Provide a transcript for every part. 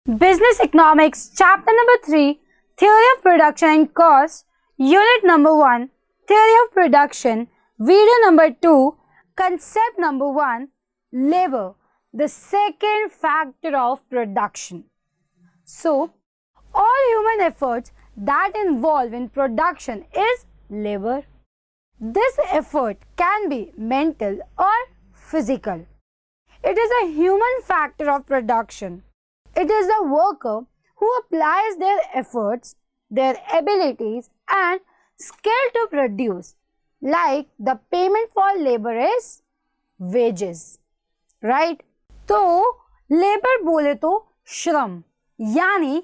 Business Economics, Chapter number 3, Theory of Production and Cost, Unit number 1, Theory of Production, Video number 2, Concept number 1, Labor, the second factor of production. So, all human efforts that involve in production is labor. This effort can be mental or physical. It is a human factor of production. It is the worker who applies their efforts, their abilities and skill to produce. Like the payment for labor is wages. Right? तो labor बोले तो श्रम यानी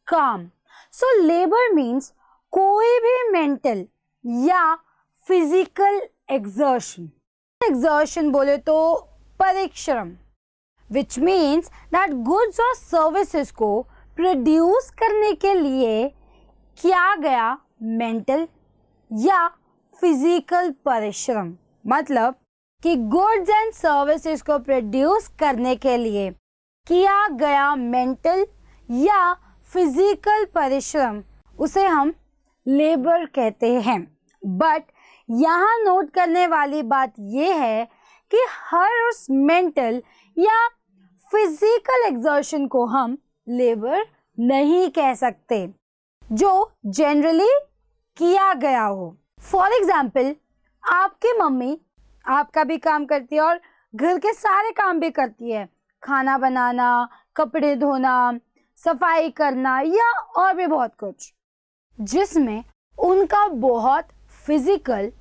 काम. So labor means कोई भी mental या physical exertion. Exertion बोले तो परिश्रम. Which means that goods और services को produce करने के लिए किया गया mental या physical परिश्रम. मतलब कि goods and services को produce करने के लिए किया गया mental या physical परिश्रम उसे हम labor कहते हैं. But यहाँ नोट करने वाली बात यह है कि हर उस mental या फिजिकल एक्सर्शन को हम लेबर नहीं कह सकते जो जनरली किया गया हो. फॉर एग्जाम्पल, आपकी मम्मी आपका भी काम करती है और घर के सारे काम भी करती है. खाना बनाना, कपड़े धोना, सफाई करना या और भी बहुत कुछ, जिसमें उनका बहुत physical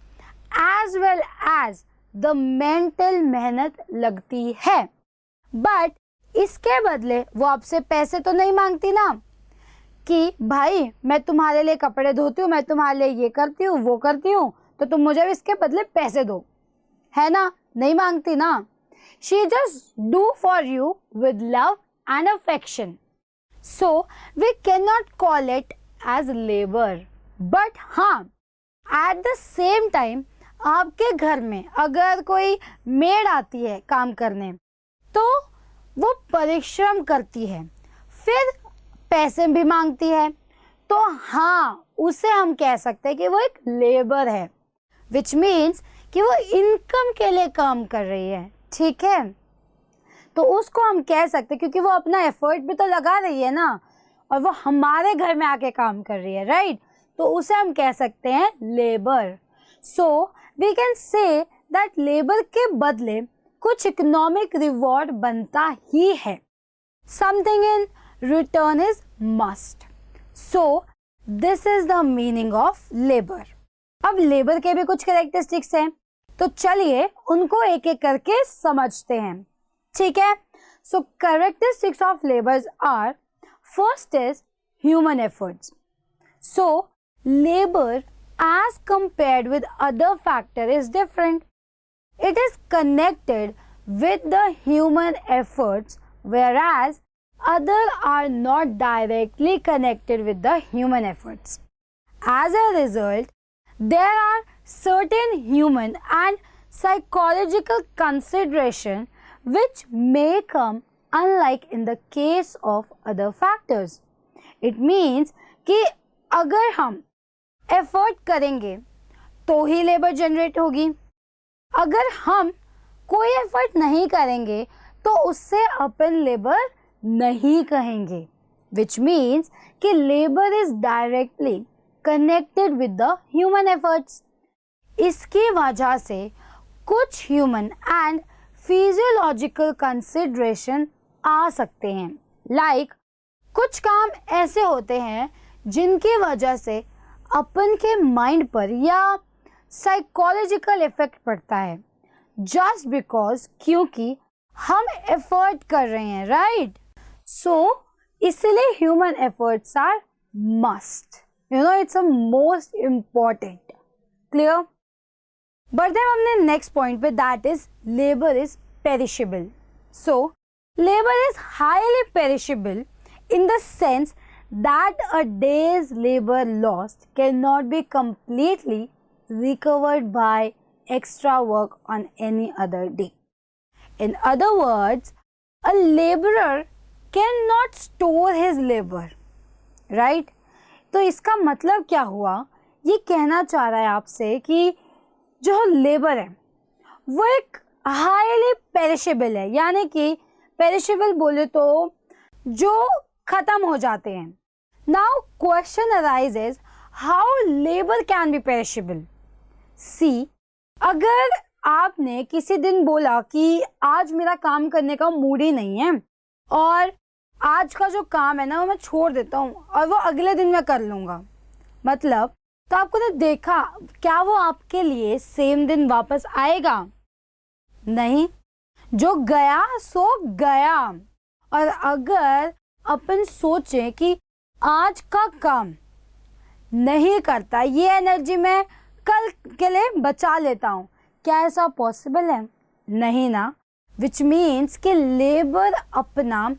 as well as the mental मेहनत लगती है. बट इसके बदले वो आपसे पैसे तो नहीं मांगती ना कि भाई मैं तुम्हारे लिए कपड़े धोती हूँ, मैं तुम्हारे लिए ये करती हूँ, वो करती हूँ, तो तुम मुझे इसके बदले पैसे दो, है ना. नहीं मांगती ना. She just do for you with love and affection. So we can not call it as labour. But हाँ, एट द सेम टाइम आपके घर में अगर कोई मेड आती है काम करने तो वो परिश्रम करती है, फिर पैसे भी मांगती है, तो हाँ उसे हम कह सकते हैं कि वो एक लेबर है. विच मीन्स कि वो इनकम के लिए काम कर रही है. ठीक है, तो उसको हम कह सकते हैं क्योंकि वो अपना एफर्ट भी तो लगा रही है ना, और वो हमारे घर में आके काम कर रही है. राइट? तो उसे हम कह सकते हैं labour. So we can say that labour के बदले कुछ इकोनॉमिक रिवॉर्ड बनता ही है. Something in return is must. So this is the meaning of labour. अब लेबर के भी कुछ कैरेक्टरिस्टिक्स हैं, तो चलिए उनको एक एक करके समझते हैं. ठीक है. So characteristics of labours are, first is human efforts. So labour as compared with other factor is different. It is connected with the human efforts, whereas others are not directly connected with the human efforts. As a result, there are certain human and psychological consideration which may come unlike in the case of other factors. It means कि अगर हम effort करेंगे तो ही labour generate होगी. अगर हम कोई effort नहीं करेंगे तो उससे अपन लेबर नहीं कहेंगे. विच मीन्स कि labour is directly connected with the human efforts. इसकी वजह से कुछ ह्यूमन एंड फिजियोलॉजिकल कंसिडरेशन आ सकते हैं. लाइक कुछ काम ऐसे होते हैं जिनकी वजह से अपन के माइंड पर या साइकोलॉजिकल इफेक्ट पड़ता है, जस्ट बिकॉज क्योंकि हम एफर्ट कर रहे हैं. राइट? सो इसलिए human efforts are must. You know, it's a most important. Clear? बढ़ते हैं हमने नेक्स्ट पॉइंट पे, that is labour is perishable. So labour is highly perishable in the sense that a day's labor lost cannot be completely recovered by extra work on any other day. In other words, a laborer can not store his labour, right. तो इसका मतलब क्या हुआ, ये कहना चाह रहा है आपसे कि जो लेबर है वो एक हाईली पेरिशेबल है, यानी कि पेरिशेबल बोले तो जो खत्म हो जाते हैं। Now question arises, how labour can be perishable. See, अगर आपने किसी दिन बोला कि आज मेरा काम करने का मूड ही नहीं है और आज का जो काम है ना वो मैं छोड़ देता हूँ और वो अगले दिन मैं कर लूँगा, मतलब तो आपको ने देखा क्या वो आपके लिए सेम दिन वापस आएगा? नहीं, जो गया सो गया। और अगर अपन सोचें कि आज का काम नहीं करता, ये एनर्जी मैं कल के लिए बचा लेता हूँ, क्या ऐसा पॉसिबल है? नहीं ना। विच मीन्स कि लेबर अपना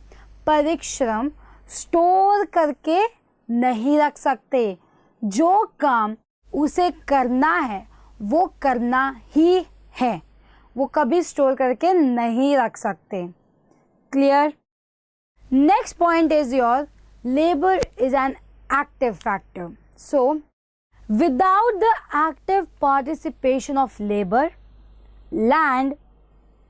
परिश्रम स्टोर करके नहीं रख सकते। जो काम उसे करना है वो करना ही है, वो कभी स्टोर करके नहीं रख सकते। Clear? Next point is your labour is an active factor. So without the active participation of labor, land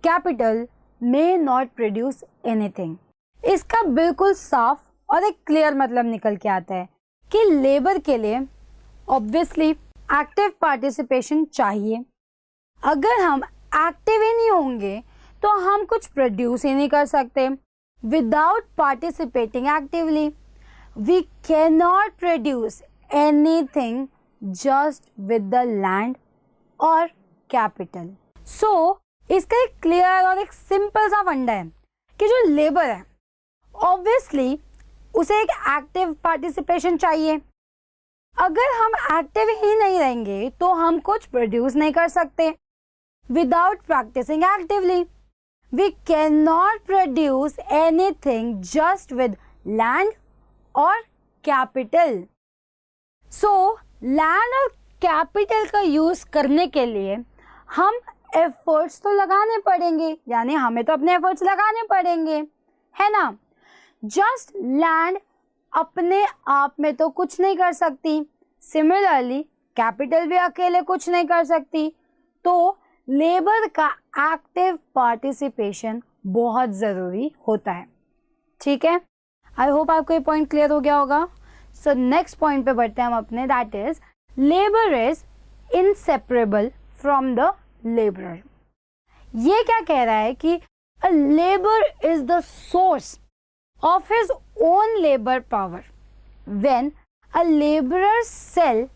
capital may not produce anything. इसका बिल्कुल साफ और एक क्लियर मतलब निकल के आता है कि लेबर के लिए ऑब्वियसली एक्टिव पार्टिसिपेशन चाहिए। अगर हम एक्टिव ही नहीं होंगे तो हम कुछ प्रोड्यूस ही नहीं कर सकते। Without participating actively we can not produce anything just with the land or capital. So इसका एक क्लियर और एक सिंपल सा फंडा है कि जो लेबर है ऑब्वियसली उसे एक एक्टिव पार्टिसिपेशन चाहिए। अगर हम एक्टिव ही नहीं रहेंगे तो हम कुछ प्रोड्यूस नहीं कर सकते। Without practising actively we can not produce anything just with land और कैपिटल। सो लैंड और कैपिटल का यूज करने के लिए हम एफर्ट्स तो लगाने पड़ेंगे, यानी हमें तो अपने एफर्ट्स लगाने पड़ेंगे, है ना। जस्ट लैंड अपने आप में तो कुछ नहीं कर सकती, सिमिलरली कैपिटल भी अकेले कुछ नहीं कर सकती। तो लेबर का एक्टिव पार्टिसिपेशन बहुत ज़रूरी होता है। ठीक है, आई होप आपको ये पॉइंट क्लियर हो गया होगा। सो नेक्स्ट पॉइंट पे बढ़ते हैं हम अपने, that is labour is inseparable from the labourer. ये क्या कह रहा है कि अ labour is the source of his own labour power. When a labourer sell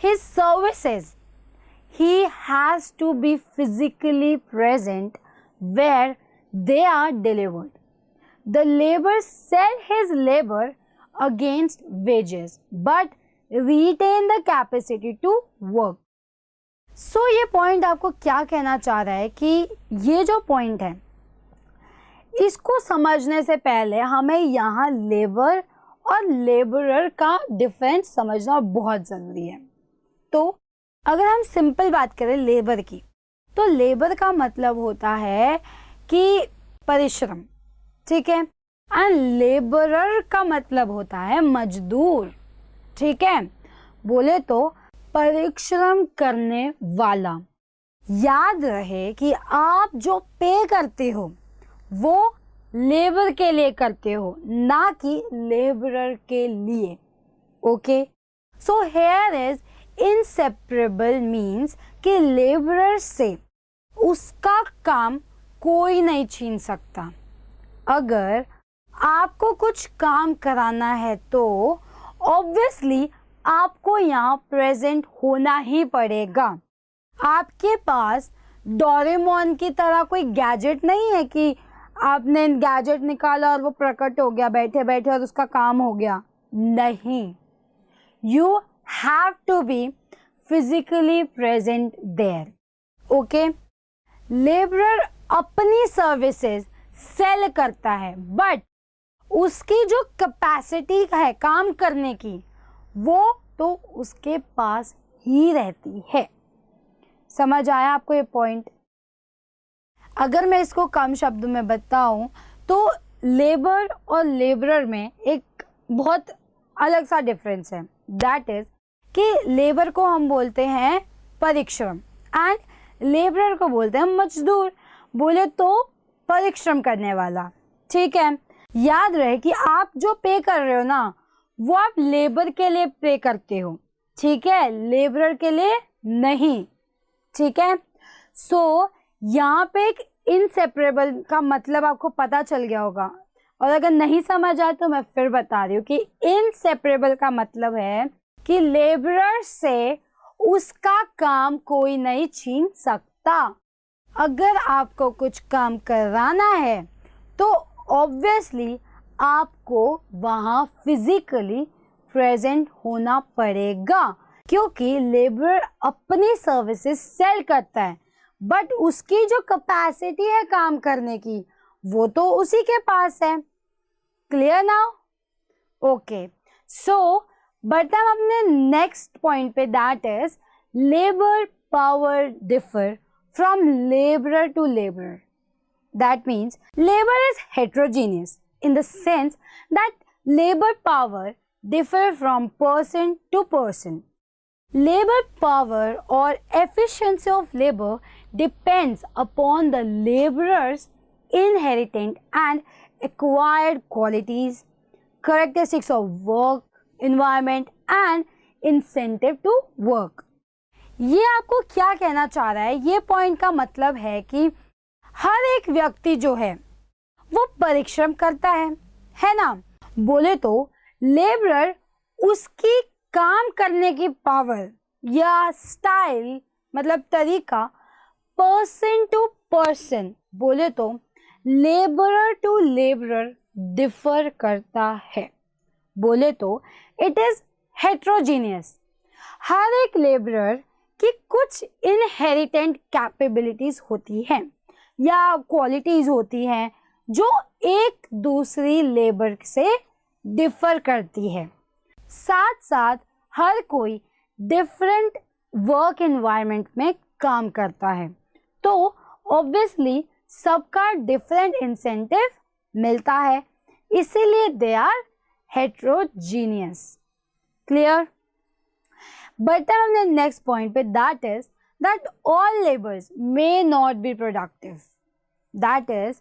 his services he has to be physically present where they are delivered. The laborer sell his labor against wages but retain the capacity to work. So ये point आपको क्या कहना चाह रहा है कि ये जो पॉइंट है इसको समझने से पहले हमें यहाँ लेबर और लेबरर का डिफरेंस समझना बहुत ज़रूरी है। तो अगर हम सिंपल बात करें लेबर की, तो लेबर का मतलब होता है कि परिश्रम, ठीक है, एंड लेबरर का मतलब होता है मजदूर, ठीक है। बोले तो परिश्रम करने वाला। याद रहे कि आप जो पे करते हो वो लेबर के लिए करते हो, ना कि लेबरर के लिए। Okay, so here is inseparable means कि लेबरर से उसका काम कोई नहीं छीन सकता। अगर आपको कुछ काम कराना है तो ऑब्वियसली आपको यहाँ प्रेजेंट होना ही पड़ेगा। आपके पास डोरेमोन की तरह कोई गैजेट नहीं है कि आपने गैजेट निकाला और वो प्रकट हो गया बैठे बैठे और उसका काम हो गया। नहीं, you have to be physically present there. Okay? Laborer अपनी सर्विसेज सेल करता है, बट उसकी जो कैपेसिटी है काम करने की वो तो उसके पास ही रहती है। समझ आया आपको ये पॉइंट? अगर मैं इसको कम शब्दों में बताऊं तो लेबर और लेबरर में एक बहुत अलग सा डिफरेंस है, दैट इज कि लेबर को हम बोलते हैं परिश्रम एंड लेबरर को बोलते हैं मजदूर, बोले तो परिश्रम करने वाला। ठीक है, याद रहे कि आप जो पे कर रहे हो ना वो आप लेबर के लिए पे करते हो, ठीक है, लेबरर के लिए नहीं। ठीक है, सो यहाँ पे एक इनसेपरेबल का मतलब आपको पता चल गया होगा, और अगर नहीं समझ आए तो मैं फिर बता रही हूँ कि इनसेपरेबल का मतलब है कि लेबरर से उसका काम कोई नहीं छीन सकता। अगर आपको कुछ काम कराना है तो ऑब्वियसली आपको वहाँ फिजिकली प्रेजेंट होना पड़ेगा, क्योंकि लेबरर अपनी सर्विसेज सेल करता है, बट उसकी जो कैपेसिटी है काम करने की वो तो उसी के पास है। Clear now? ओके, सो बढ़ते हम अपने नेक्स्ट पॉइंट पे, that is labour power differ from labourer to labourer. That means labor is heterogeneous in the sense that labor power differ from person to person. Labor power or efficiency of labor depends upon the laborer's inherent and acquired qualities, characteristics of work, environment and incentive to work. ये आपको क्या कहना चाह रहा है? ये point का मतलब है कि हर एक व्यक्ति जो है वो परिश्रम करता है ना। बोले तो लेबरर उसकी काम करने की पावर या स्टाइल मतलब तरीका पर्सन टू पर्सन, बोले तो लेबरर टू लेबरर डिफर करता है। बोले तो इट इज हेट्रोजीनियस। हर एक लेबरर की कुछ इनहेरिटेंट कैपेबिलिटीज होती हैं या क्वालिटीज होती हैं जो एक दूसरी लेबर से डिफर करती है। साथ साथ हर कोई डिफरेंट वर्क एनवायरनमेंट में काम करता है, तो ऑब्वियसली सबका डिफरेंट इंसेंटिव मिलता है, इसीलिए they are heterogeneous. Clear? But हमने नेक्स्ट पॉइंट पे, that is that all labors may not be productive. That is,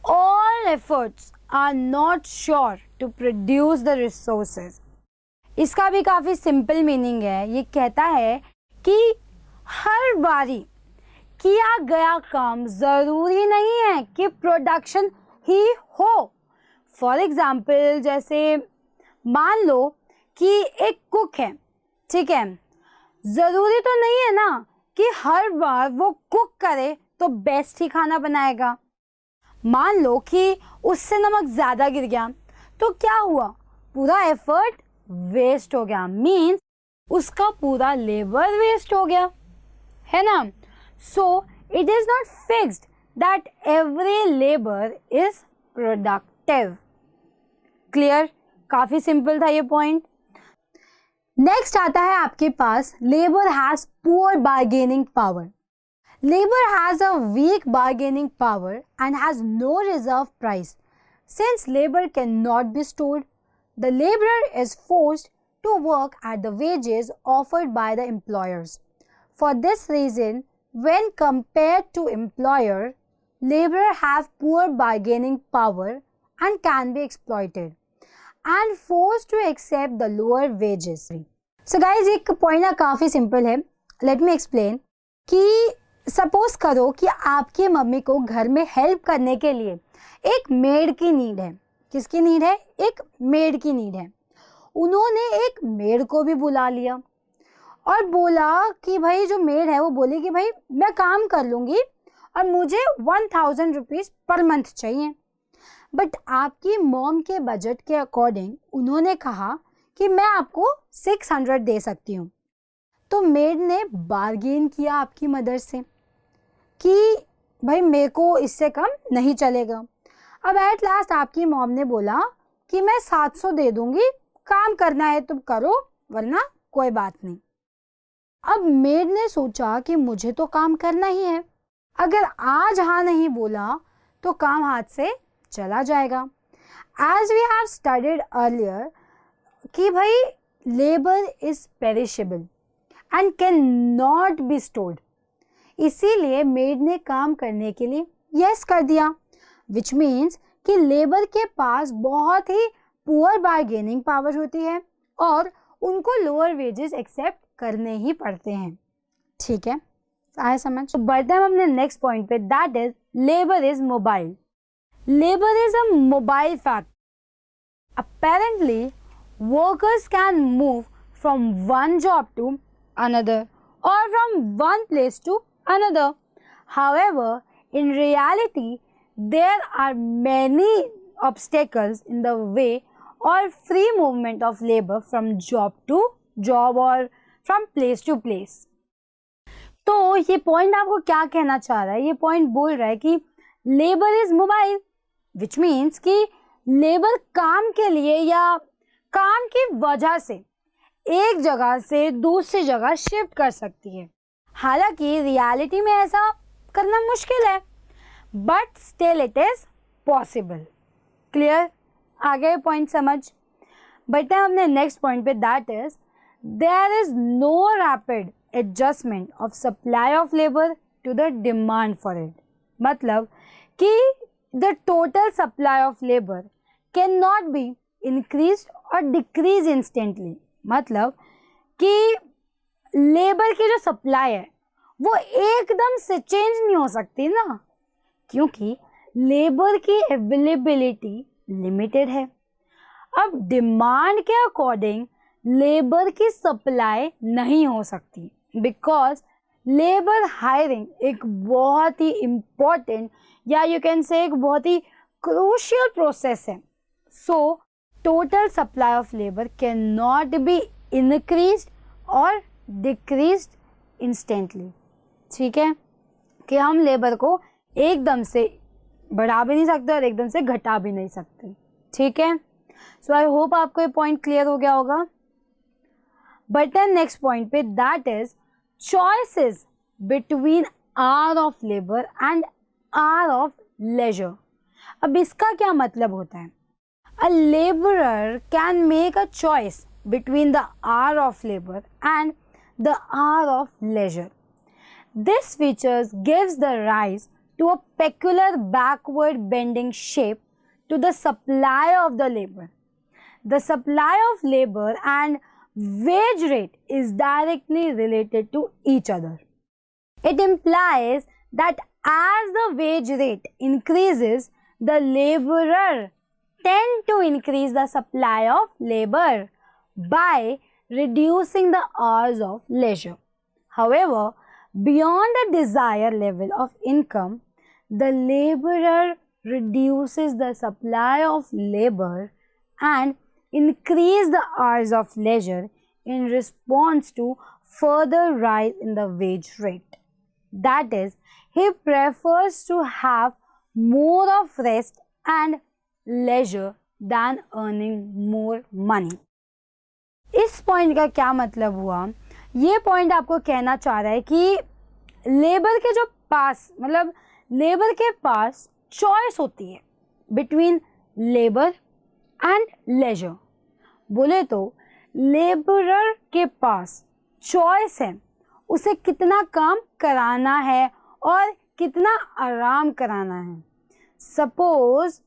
all efforts are not sure to produce the resources. इसका भी काफ़ी सिंपल मीनिंग है। ये कहता है कि हर बारी किया गया काम ज़रूरी नहीं है कि प्रोडक्शन ही हो। फॉर एग्जाम्पल, जैसे मान लो कि एक कुक है, ठीक है, ज़रूरी तो नहीं है ना कि हर बार वो कुक करे तो बेस्ट ही खाना बनाएगा। मान लो कि उससे नमक ज़्यादा गिर गया तो क्या हुआ, पूरा एफर्ट वेस्ट हो गया, मीन्स उसका पूरा लेबर वेस्ट हो गया, है ना। So it is not fixed that every labour is productive. Clear? काफ़ी सिंपल था ये पॉइंट। नेक्स्ट आता है आपके पास labour has poor bargaining power. Labour has a weak bargaining power and has no reserve price. Since labour can not be stored, the labourer is forced to work at the wages offered by the employers. For this reason, when compared to employer, labourer have poor bargaining power and can be exploited and forced to accept the lower wages. So guys, एक point ना काफ़ी simple है, let me explain. कि suppose करो कि आपकी mummy को घर में हेल्प करने के लिए एक मेड की नीड है। किसकी नीड है? एक मेड की नीड है। उन्होंने एक मेड को भी बुला लिया और बोला कि भाई जो मेड है वो बोली कि भाई मैं काम कर लूँगी और मुझे 1000 रुपीज़ पर मंथ चाहिए। बट आपकी मॉम के बजट के अकॉर्डिंग उन्होंने कहा कि मैं आपको 600 दे सकती हूँ। तो मेड ने बार्गेन किया आपकी मदर से कि भाई मेरे को इससे कम नहीं चलेगा। अब एट लास्ट आपकी मॉम ने बोला कि मैं 700 दे दूँगी, काम करना है तो करो वरना कोई बात नहीं। अब मेड ने सोचा कि मुझे तो काम करना ही है, अगर आज हाँ नहीं बोला तो काम हाथ से चला जाएगा, as we have studied earlier कि भाई labour is perishable and can not be stored, इसीलिए मेड ने काम करने के लिए यस कर दिया, विच मीन्स कि लेबर के पास बहुत ही पुअर बार्गेनिंग पावर होती है और उनको लोअर वेजेस एक्सेप्ट करने ही पड़ते हैं। ठीक है, आए समझ। तो बढ़ते हैं अपने नेक्स्ट पॉइंट पे, that is labour is mobile. Labour is a mobile fact. Apparently workers can move from one job to another or from one place to another. However, in reality, there are many obstacles in the way or free movement of labor from job to job or from place to place. तो ये point आपको क्या कहना चाह रहा है? ये point बोल रहा है कि labour is mobile, which means कि लेबर काम के लिए या काम की वजह से एक जगह से दूसरी जगह शिफ्ट कर सकती है। हालांकि रियलिटी में ऐसा करना मुश्किल है, but still it is possible. Clear? आगे पॉइंट समझ। बढ़ते हैं अपने नेक्स्ट पॉइंट पे, that is there is no rapid adjustment of supply of labour to the demand for it. मतलब कि the total supply of labour can not be increase और decrease instantly. मतलब कि लेबर की जो सप्लाई है वो एकदम से चेंज नहीं हो सकती ना, क्योंकि लेबर की अवेलेबिलिटी लिमिटेड है। अब डिमांड के अकॉर्डिंग लेबर की सप्लाई नहीं हो सकती, बिकॉज लेबर हायरिंग एक बहुत ही इम्पोर्टेंट या यू कैन से एक बहुत ही क्रूशियल प्रोसेस है। सो total supply of labor cannot be increased or decreased instantly। ठीक है, कि हम लेबर को एकदम से बढ़ा भी नहीं सकते और एकदम से घटा भी नहीं सकते। ठीक है, सो आई होप आपको ये पॉइंट क्लियर हो गया होगा। बट नेक्स्ट पॉइंट पे, that is choices between hour of labour and hour of leisure. अब इसका क्या मतलब होता है? A laborer can make a choice between the hour of labor and the hour of leisure. This feature gives the rise to a peculiar backward bending shape to the supply of the labor. The supply of labor and wage rate is directly related to each other. It implies that as the wage rate increases, the laborer tend to increase the supply of labor by reducing the hours of leisure. However, beyond the desired level of income, the laborer reduces the supply of labor and increase the hours of leisure in response to further rise in the wage rate. That is, he prefers to have more of rest and leisure than earning more money. इस point का क्या मतलब हुआ? ये point आपको कहना चाह रहा है कि लेबर के जो पास, मतलब लेबर के पास चॉइस होती है बिटवीन लेबर एंड लेजर। बोले तो लेबरर के पास चॉइस है उसे कितना काम कराना है और कितना आराम कराना है। सपोज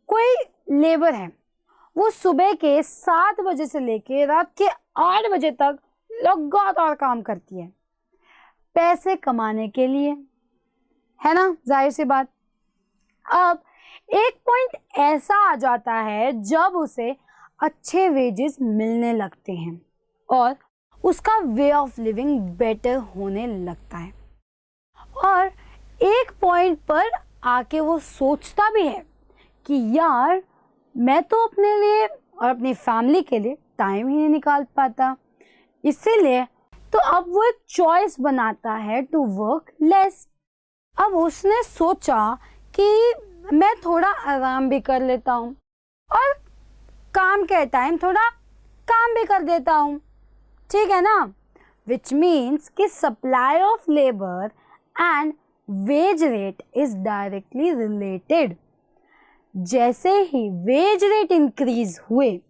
कोई लेबर है, वो सुबह के 7 बजे से लेके रात के 8 बजे तक लगातार काम करती है पैसे कमाने के लिए, है ना, जाहिर सी बात। अब एक पॉइंट ऐसा आ जाता है जब उसे अच्छे वेजेस मिलने लगते हैं और उसका वे ऑफ लिविंग बेटर होने लगता है, और एक पॉइंट पर आके वो सोचता भी है कि यार मैं तो अपने लिए और अपनी फैमिली के लिए टाइम ही नहीं निकाल पाता, इसीलिए तो अब वो एक चॉइस बनाता है टू वर्क लेस। अब उसने सोचा कि मैं थोड़ा आराम भी कर लेता हूँ और काम के टाइम थोड़ा काम भी कर देता हूँ, ठीक है ना, विच मीन्स कि supply of labour and wage rate is directly related. जैसे ही वेज रेट इंक्रीज हुए,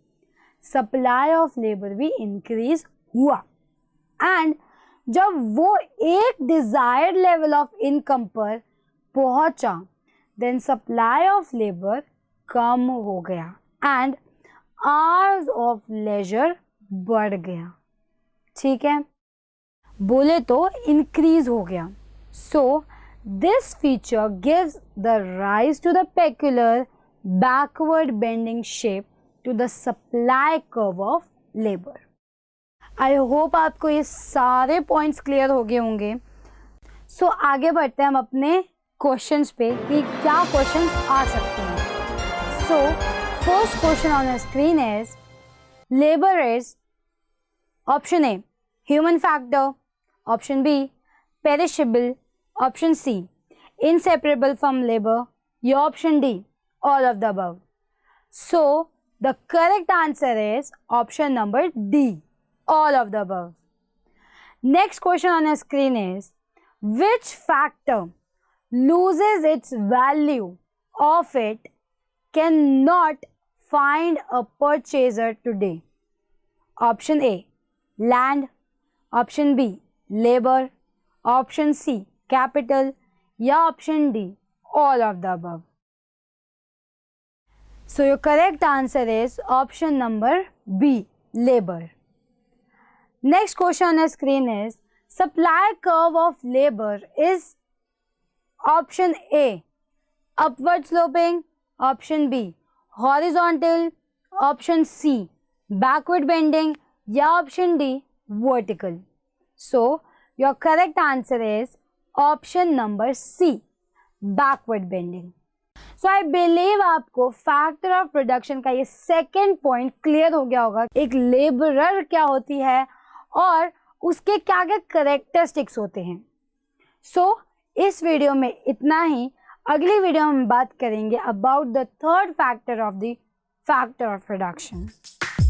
सप्लाई ऑफ लेबर भी इंक्रीज हुआ, एंड जब वो एक डिजायर्ड लेवल ऑफ इनकम पर पहुंचा, देन सप्लाई ऑफ लेबर कम हो गया एंड आवर्स ऑफ लेजर बढ़ गया। ठीक है, बोले तो इंक्रीज हो गया। So this feature gives the rise to the peculiar backward bending shape to the supply curve of labour. I hope आपको ये सारे पॉइंट्स क्लियर हो गए होंगे। सो आगे बढ़ते हैं हम अपने क्वेश्चंस पे कि क्या क्वेश्चंस आ सकते हैं। So first question on the screen is labour is option A human factor, option B perishable, option C inseparable from labor, या option D all of the above. So the correct answer is option number D, all of the above. Next question on the screen is which factor loses its value of it cannot find a purchaser today? Option A land, option B labor, option C capital, या option D all of the above. So your correct answer is option number B, labor. Next question on the screen is supply curve of labor is option A upward sloping, option B horizontal, option C backward bending, या option D vertical. So your correct answer is option number C, backward bending. So I believe आपको factor of production का ये second point clear हो गया होगा, एक labourer क्या होती है और उसके क्या क्या करेक्टरिस्टिक्स होते हैं। सो इस वीडियो में इतना ही। अगली वीडियो में हम बात करेंगे about the third factor of the factor of production.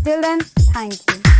Till then, thank you.